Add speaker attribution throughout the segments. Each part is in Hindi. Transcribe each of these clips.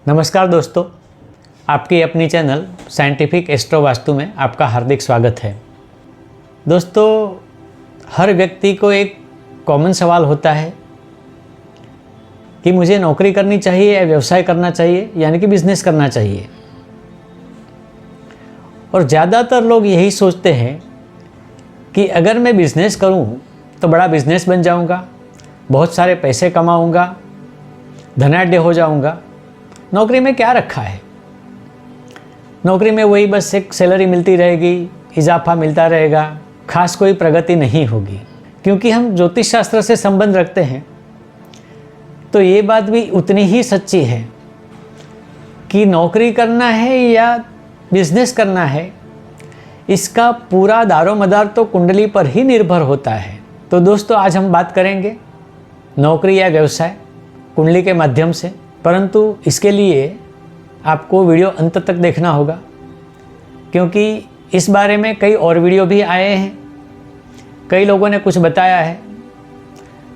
Speaker 1: नमस्कार दोस्तों, आपकी अपनी चैनल साइंटिफिक एस्ट्रो वास्तु में आपका हार्दिक स्वागत है। दोस्तों, हर व्यक्ति को एक कॉमन सवाल होता है कि मुझे नौकरी करनी चाहिए या व्यवसाय करना चाहिए, यानी कि बिजनेस करना चाहिए। और ज़्यादातर लोग यही सोचते हैं कि अगर मैं बिजनेस करूं तो बड़ा बिजनेस बन जाऊंगा, बहुत सारे पैसे कमाऊंगा, धनाढ्य हो जाऊंगा। नौकरी में क्या रखा है? नौकरी में वही बस एक सैलरी मिलती रहेगी, इजाफा मिलता रहेगा, खास कोई प्रगति नहीं होगी। क्योंकि हम ज्योतिष शास्त्र से संबंध रखते हैं तो ये बात भी उतनी ही सच्ची है कि नौकरी करना है या बिजनेस करना है, इसका पूरा दारोमदार तो कुंडली पर ही निर्भर होता है। तो दोस्तों, आज हम बात करेंगे नौकरी या व्यवसाय कुंडली के माध्यम से, परंतु इसके लिए आपको वीडियो अंत तक देखना होगा, क्योंकि इस बारे में कई और वीडियो भी आए हैं, कई लोगों ने कुछ बताया है,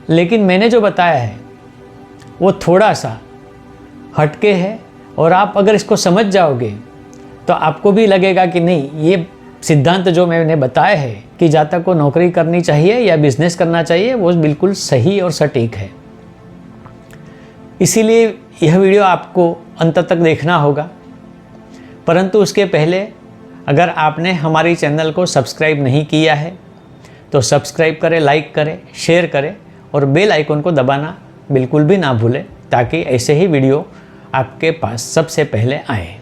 Speaker 1: लेकिन मैंने जो बताया है वो थोड़ा सा हटके है। और आप अगर इसको समझ जाओगे तो आपको भी लगेगा कि नहीं, ये सिद्धांत जो मैंने बताया है कि जातक को नौकरी करनी चाहिए या बिजनेस करना चाहिए, वो बिल्कुल सही और सटीक है। इसीलिए यह वीडियो आपको अंत तक देखना होगा। परंतु उसके पहले अगर आपने हमारी चैनल को सब्सक्राइब नहीं किया है तो सब्सक्राइब करें, लाइक करें, शेयर करें और बेल आइकन को दबाना बिल्कुल भी ना भूलें, ताकि ऐसे ही वीडियो आपके पास सबसे पहले आए।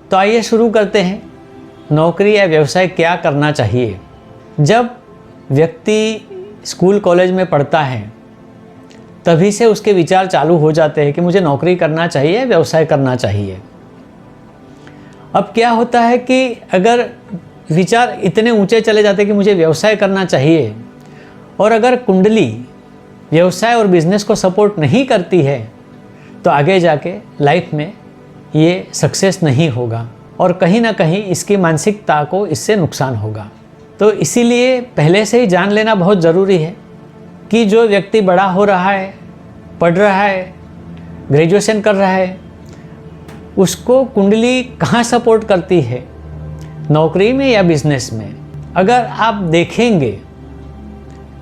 Speaker 1: तो आइए शुरू करते हैं, नौकरी या व्यवसाय क्या करना चाहिए। जब व्यक्ति स्कूल कॉलेज में पढ़ता है तभी से उसके विचार चालू हो जाते हैं कि मुझे नौकरी करना चाहिए, व्यवसाय करना चाहिए। अब क्या होता है कि अगर विचार इतने ऊंचे चले जाते हैं कि मुझे व्यवसाय करना चाहिए, और अगर कुंडली व्यवसाय और बिजनेस को सपोर्ट नहीं करती है तो आगे जाके लाइफ में ये सक्सेस नहीं होगा और कहीं ना कहीं इसकी मानसिकता को इससे नुकसान होगा। तो इसीलिए पहले से ही जान लेना बहुत ज़रूरी है कि जो व्यक्ति बड़ा हो रहा है, पढ़ रहा है, ग्रेजुएशन कर रहा है, उसको कुंडली कहाँ सपोर्ट करती है, नौकरी में या बिजनेस में। अगर आप देखेंगे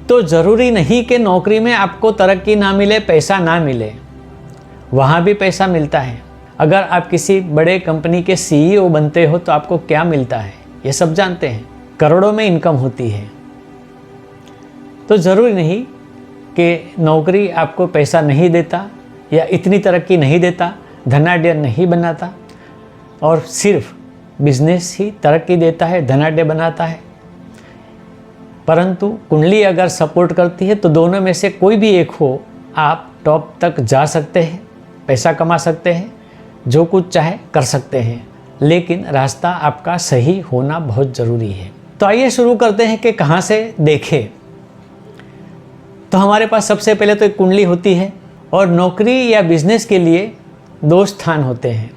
Speaker 1: तो ज़रूरी नहीं कि नौकरी में आपको तरक्की ना मिले, पैसा ना मिले, वहाँ भी पैसा मिलता है। अगर आप किसी बड़े कंपनी के सीईओ बनते हो तो आपको क्या मिलता है, ये सब जानते हैं, करोड़ों में इनकम होती है। तो ज़रूरी नहीं कि नौकरी आपको पैसा नहीं देता या इतनी तरक्की नहीं देता, धनाढ्य नहीं बनाता, और सिर्फ बिजनेस ही तरक्की देता है, धनाढ्य बनाता है। परंतु कुंडली अगर सपोर्ट करती है तो दोनों में से कोई भी एक हो, आप टॉप तक जा सकते हैं, पैसा कमा सकते हैं, जो कुछ चाहे कर सकते हैं, लेकिन रास्ता आपका सही होना बहुत ज़रूरी है। तो आइए शुरू करते हैं कि कहाँ से देखें। तो हमारे पास सबसे पहले तो एक कुंडली होती है, और नौकरी या बिजनेस के लिए दो स्थान होते हैं।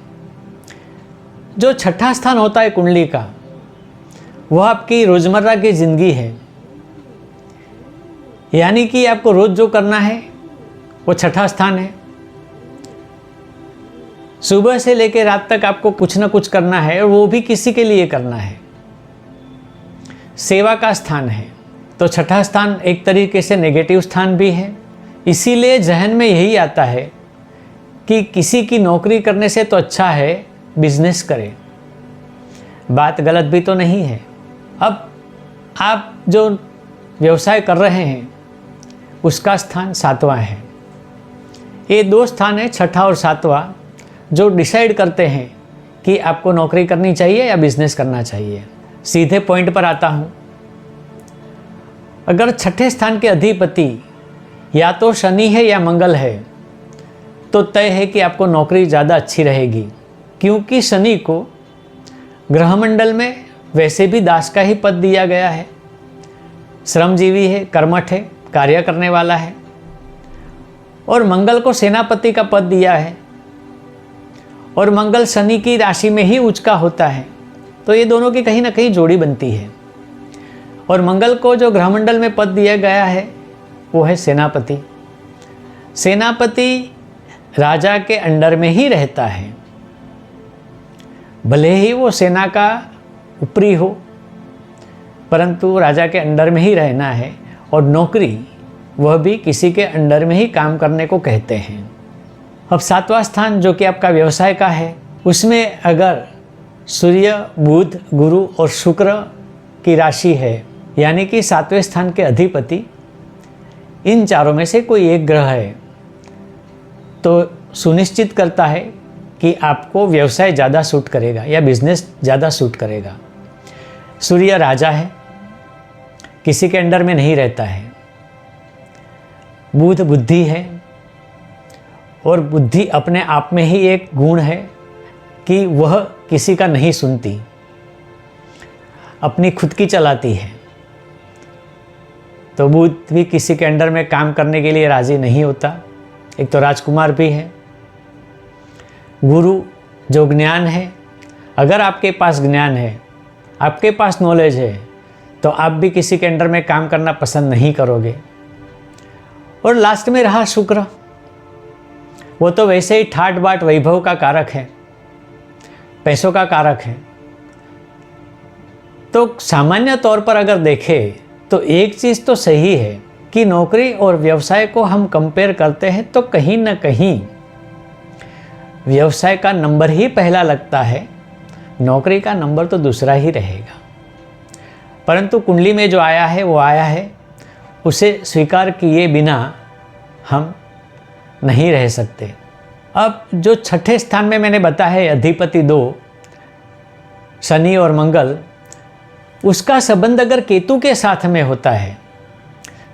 Speaker 1: जो छठा स्थान होता है कुंडली का, वह आपकी रोज़मर्रा की ज़िंदगी है, यानी कि आपको रोज़ जो करना है वो छठा स्थान है। सुबह से लेकर रात तक आपको कुछ ना कुछ करना है, और वो भी किसी के लिए करना है। सेवा का स्थान है, तो छठा स्थान एक तरीके से नेगेटिव स्थान भी है। इसीलिए जहन में यही आता है कि किसी की नौकरी करने से तो अच्छा है बिजनेस करें। बात गलत भी तो नहीं है। अब आप जो व्यवसाय कर रहे हैं उसका स्थान सातवां है। ये दो स्थान है, छठा और सातवां, जो डिसाइड करते हैं कि आपको नौकरी करनी चाहिए या बिजनेस करना चाहिए। सीधे पॉइंट पर आता हूँ। अगर छठे स्थान के अधिपति या तो शनि है या मंगल है तो तय है कि आपको नौकरी ज़्यादा अच्छी रहेगी, क्योंकि शनि को ग्रहमंडल में वैसे भी दास का ही पद दिया गया है। श्रमजीवी है, कर्मठ है, कार्य करने वाला है, और मंगल को सेनापति का पद दिया है और मंगल शनि की राशि में ही उच्च का होता है, तो ये दोनों की कहीं ना कहीं जोड़ी बनती है। और मंगल को जो ग्रहमंडल में पद दिया गया है वो है सेनापति। सेनापति राजा के अंडर में ही रहता है, भले ही वो सेना का ऊपरी हो, परंतु राजा के अंडर में ही रहना है। और नौकरी वह भी किसी के अंडर में ही काम करने को कहते हैं। अब 7वां स्थान जो कि आपका व्यवसाय का है, उसमें अगर सूर्य, बुध, गुरु और शुक्र की राशि है, यानी कि 7वें स्थान के अधिपति इन चारों में से कोई एक ग्रह है, तो सुनिश्चित करता है कि आपको व्यवसाय ज़्यादा सूट करेगा या बिजनेस ज़्यादा सूट करेगा। सूर्य राजा है, किसी के अंडर में नहीं रहता है। बुध बुद्धि है, और बुद्धि अपने आप में ही एक गुण है कि वह किसी का नहीं सुनती, अपनी खुद की चलाती है। तो बुध भी किसी के अंडर में काम करने के लिए राज़ी नहीं होता। एक तो राजकुमार भी है। गुरु जो ज्ञान है, अगर आपके पास ज्ञान है, आपके पास नॉलेज है, तो आप भी किसी के अंडर में काम करना पसंद नहीं करोगे। और लास्ट में रहा शुक्र, वो तो वैसे ही ठाट बाट वैभव का कारक है, पैसों का कारक है। तो सामान्य तौर पर अगर देखें तो एक चीज़ तो सही है कि नौकरी और व्यवसाय को हम कंपेयर करते हैं तो कहीं ना कहीं व्यवसाय का नंबर ही पहला लगता है, नौकरी का नंबर तो दूसरा ही रहेगा। परंतु कुंडली में जो आया है वो आया है, उसे स्वीकार किए बिना हम नहीं रह सकते। अब जो 6ठे स्थान में मैंने बताया है अधिपति 2 शनि और मंगल, उसका संबंध अगर केतु के साथ में होता है,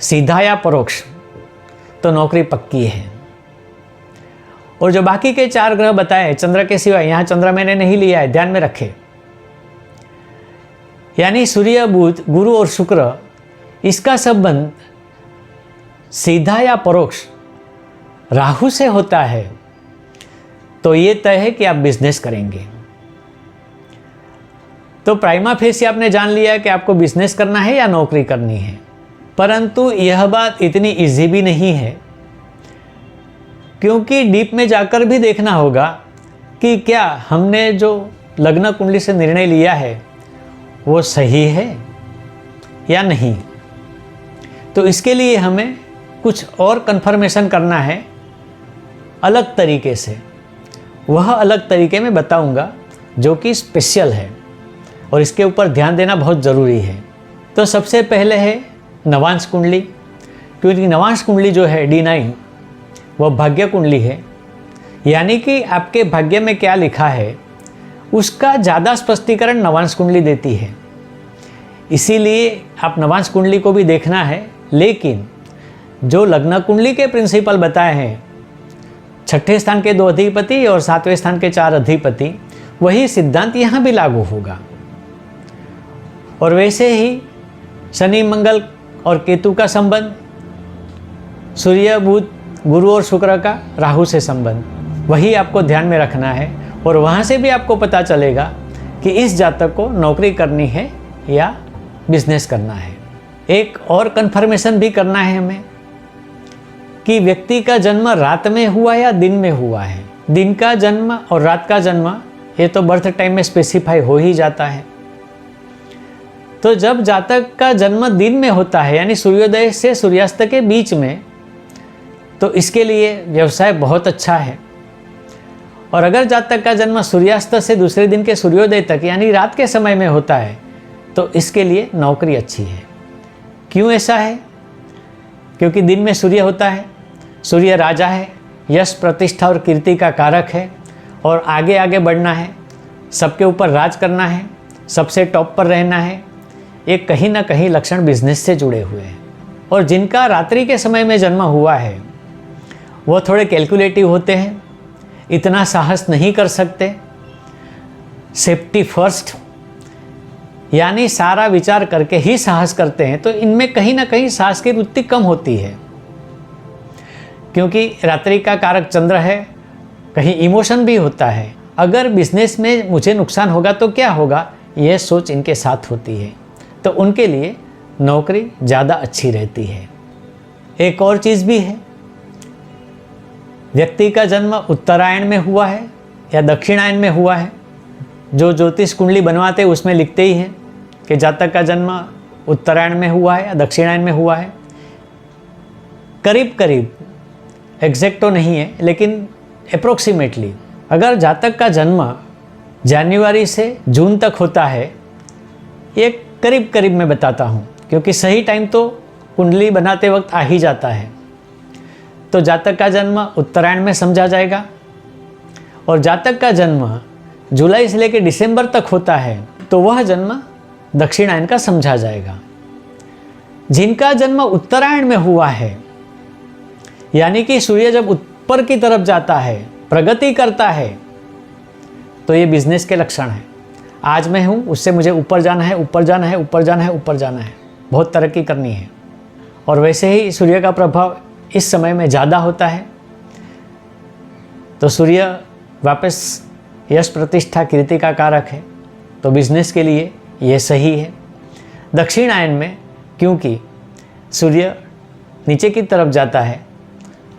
Speaker 1: सीधा या परोक्ष, तो नौकरी पक्की है। और जो बाकी के 4 ग्रह बताए चंद्र के सिवाय, यहाँ चंद्र मैंने नहीं लिया है, ध्यान में रखें, यानी सूर्य, बुध, गुरु और शुक्र, इसका संबंध सीधा या परोक्ष राहु से होता है, तो ये तय है कि आप बिजनेस करेंगे। तो प्राइमा फेसी आपने जान लिया कि आपको बिजनेस करना है या नौकरी करनी है। परंतु यह बात इतनी इजी भी नहीं है, क्योंकि डीप में जाकर भी देखना होगा कि क्या हमने जो लग्न कुंडली से निर्णय लिया है वो सही है या नहीं। तो इसके लिए हमें कुछ और कंफर्मेशन करना है अलग तरीके से। वह अलग तरीके में बताऊंगा जो कि स्पेशल है, और इसके ऊपर ध्यान देना बहुत ज़रूरी है। तो सबसे पहले है नवांश कुंडली, क्योंकि नवांश कुंडली जो है D9 वह भाग्य कुंडली है, यानी कि आपके भाग्य में क्या लिखा है उसका ज़्यादा स्पष्टीकरण नवांश कुंडली देती है। इसीलिए आप नवांश कुंडली को भी देखना है, लेकिन जो लग्न कुंडली के प्रिंसिपल बताए हैं, 6ठे स्थान के 2 अधिपति और 7वें स्थान के 4 अधिपति, वही सिद्धांत यहाँ भी लागू होगा। और वैसे ही शनि, मंगल और केतु का संबंध, सूर्य, बुध, गुरु और शुक्र का राहु से संबंध, वही आपको ध्यान में रखना है। और वहाँ से भी आपको पता चलेगा कि इस जातक को नौकरी करनी है या बिजनेस करना है। एक और कंफर्मेशन भी करना है हमें कि व्यक्ति का जन्म रात में हुआ या दिन में हुआ है। दिन का जन्म और रात का जन्म ये तो बर्थ टाइम में स्पेसिफाई हो ही जाता है। तो जब जातक का जन्म दिन में होता है, यानी सूर्योदय से सूर्यास्त के बीच में, तो इसके लिए व्यवसाय बहुत अच्छा है। और अगर जातक का जन्म सूर्यास्त से दूसरे दिन के सूर्योदय तक, यानी रात के समय में होता है, तो इसके लिए नौकरी अच्छी है। क्यों ऐसा है? क्योंकि दिन में सूर्य होता है, सूर्य राजा है, यश, प्रतिष्ठा और कीर्ति का कारक है, और आगे आगे बढ़ना है, सबके ऊपर राज करना है, सबसे टॉप पर रहना है। ये कहीं ना कहीं लक्षण बिजनेस से जुड़े हुए हैं। और जिनका रात्रि के समय में जन्म हुआ है वो थोड़े कैलकुलेटिव होते हैं, इतना साहस नहीं कर सकते, सेफ्टी फर्स्ट, यानी सारा विचार करके ही साहस करते हैं। तो इनमें कहीं ना कहीं साहस की वृत्ति कम होती है। क्योंकि रात्रि का कारक चंद्र है, कहीं इमोशन भी होता है। अगर बिजनेस में मुझे नुकसान होगा तो क्या होगा, यह सोच इनके साथ होती है, तो उनके लिए नौकरी ज़्यादा अच्छी रहती है। एक और चीज़ भी है, व्यक्ति का जन्म उत्तरायण में हुआ है या दक्षिणायन में हुआ है, जो ज्योतिष कुंडली बनवाते उसमें लिखते ही हैं कि जातक का जन्म उत्तरायण में हुआ है या दक्षिणायन में हुआ है। करीब करीब, एग्जैक्ट तो नहीं है लेकिन अप्रोक्सीमेटली, अगर जातक का जन्म जनवरी से जून तक होता है, ये करीब करीब मैं बताता हूँ क्योंकि सही टाइम तो कुंडली बनाते वक्त आ ही जाता है, तो जातक का जन्म उत्तरायण में समझा जाएगा। और जातक का जन्म जुलाई से लेकर दिसंबर तक होता है तो वह जन्म दक्षिणायन का समझा जाएगा। जिनका जन्म उत्तरायण में हुआ है, यानी कि सूर्य जब ऊपर की तरफ जाता है, प्रगति करता है, तो ये बिजनेस के लक्षण हैं। आज मैं हूँ, उससे मुझे ऊपर जाना है, ऊपर जाना है, ऊपर जाना है, ऊपर जाना है, बहुत तरक्की करनी है। और वैसे ही सूर्य का प्रभाव इस समय में ज़्यादा होता है, तो सूर्य वापस यश प्रतिष्ठा कीर्ति का कारक है, तो बिजनेस के लिए ये सही है। दक्षिणायन में क्योंकि सूर्य नीचे की तरफ जाता है,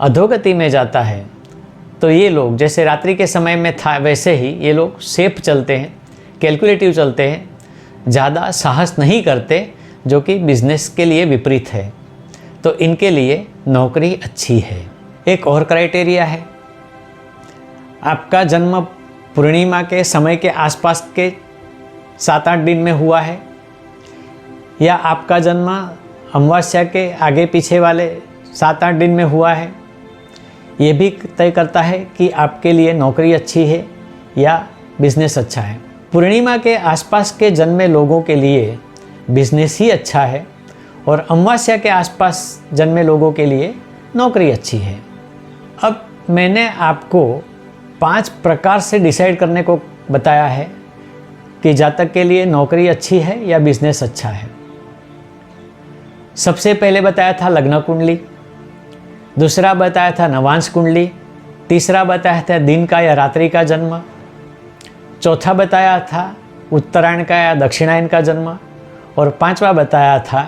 Speaker 1: अधोगति में जाता है, तो ये लोग जैसे रात्रि के समय में था वैसे ही ये लोग सेफ चलते हैं, कैलकुलेटिव चलते हैं, ज़्यादा साहस नहीं करते, जो कि बिजनेस के लिए विपरीत है, तो इनके लिए नौकरी अच्छी है। एक और क्राइटेरिया है, आपका जन्म पूर्णिमा के समय के आसपास के 7-8 दिन में हुआ है, या आपका जन्म अमावस्या के आगे पीछे वाले 7-8 दिन में हुआ है, ये भी तय करता है कि आपके लिए नौकरी अच्छी है या बिजनेस अच्छा है। पूर्णिमा के आसपास के जन्मे लोगों के लिए बिजनेस ही अच्छा है और अमावस्या के आसपास जन्मे लोगों के लिए नौकरी अच्छी है। अब मैंने आपको 5 प्रकार से डिसाइड करने को बताया है कि जातक के लिए नौकरी अच्छी है या बिजनेस अच्छा है। सबसे पहले बताया था लग्न कुंडली, दूसरा बताया था नवांश कुंडली, तीसरा बताया था दिन का या रात्रि का जन्म, चौथा बताया था उत्तरायण का या दक्षिणायन का जन्म, और 5वां बताया था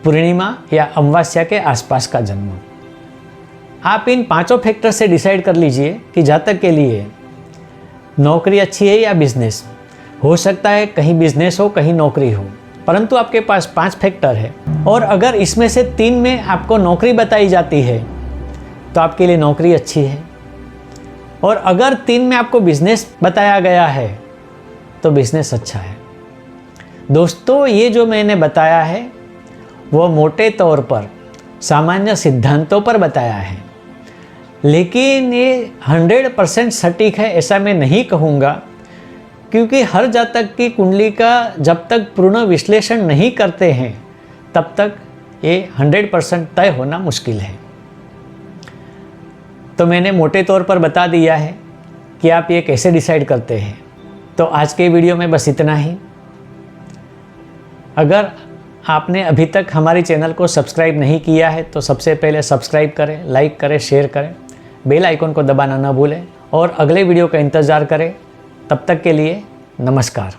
Speaker 1: पूर्णिमा या अमावस्या के आसपास का जन्म। आप इन 5 फैक्टर से डिसाइड कर लीजिए कि जातक के लिए नौकरी अच्छी है या बिजनेस। हो सकता है कहीं बिजनेस हो, कहीं नौकरी हो, परंतु आपके पास 5 फैक्टर है, और अगर इसमें से 3 में आपको नौकरी बताई जाती है तो आपके लिए नौकरी अच्छी है, और अगर 3 में आपको बिजनेस बताया गया है तो बिजनेस अच्छा है। दोस्तों, ये जो मैंने बताया है वो मोटे तौर पर सामान्य सिद्धांतों पर बताया है, लेकिन ये 100% सटीक है ऐसा मैं नहीं कहूँगा, क्योंकि हर जातक की कुंडली का जब तक पूर्ण विश्लेषण नहीं करते हैं तब तक ये 100% तय होना मुश्किल है। तो मैंने मोटे तौर पर बता दिया है कि आप ये कैसे डिसाइड करते हैं। तो आज के वीडियो में बस इतना ही। अगर आपने अभी तक हमारे चैनल को सब्सक्राइब नहीं किया है तो सबसे पहले सब्सक्राइब करें, लाइक करें, शेयर करें, बेल आइकन को दबाना न भूलें और अगले वीडियो का इंतज़ार करें। तब तक के लिए नमस्कार।